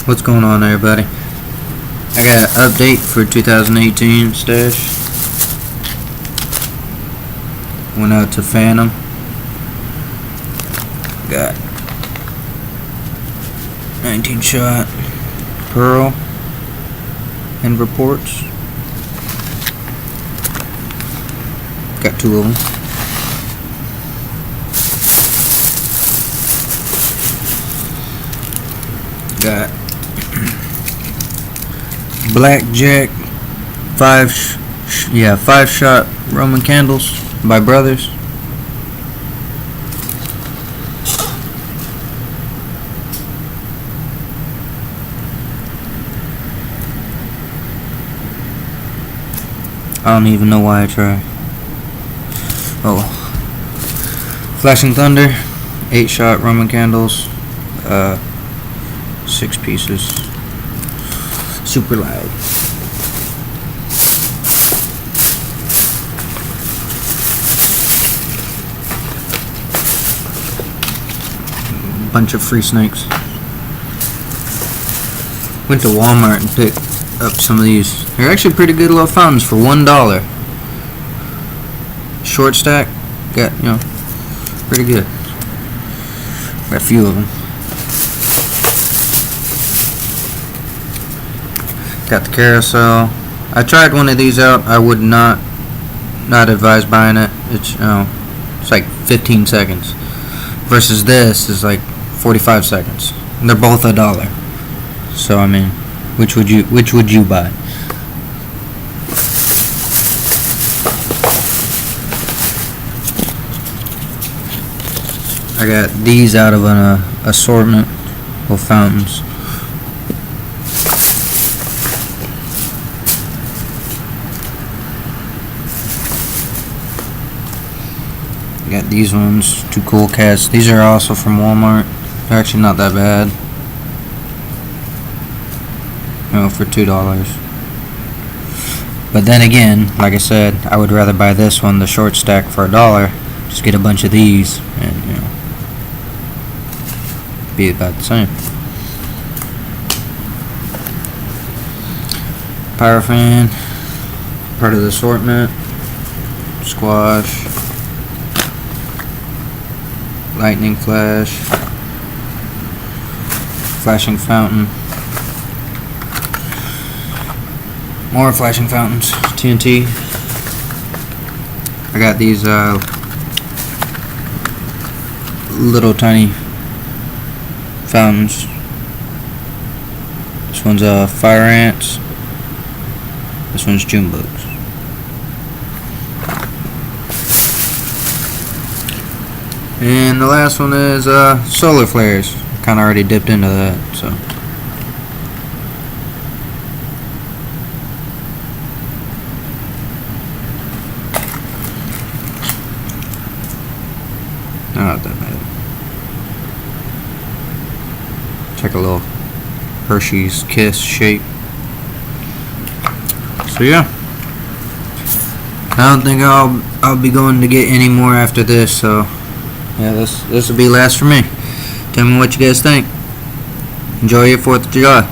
What's going on, everybody? I got an update for 2018 stash. Went out to Phantom. Got 19 shot Pearl and reports. Got 2 of them. Got Blackjack 5 shot Roman candles by Brothers. I don't even know why I try. Oh, Flashing Thunder 8 shot Roman candles, 6 pieces, super loud. Bunch of free snakes. Went to Walmart and picked up some of these. They're actually pretty good little fountains for $1. Short stack, got, pretty good. Got a few of them. Got the carousel. I tried one of these out. I would not advise buying it. It's like 15 seconds versus this is like 45 seconds. And they're both $1. So I mean, which would you buy? I got these out of an assortment of fountains. Got these ones, 2 cool cats. These are also from Walmart. They're actually not that bad. For $2. But then again, like I said, I would rather buy this one, the short stack, for $1. Just get a bunch of these and be about the same. Pyrophane, part of the assortment. Squash, lightning flash, flashing fountain, more flashing fountains, TNT. I got these little tiny fountains. This one's fire ants. This one's June bugs. And the last one is solar flares. Kind of already dipped into that, so. Not that bad. It's like a little Hershey's Kiss shape. So yeah. I don't think I'll be going to get any more after this, so yeah, this will be last for me. Tell me what you guys think. Enjoy your 4th of July.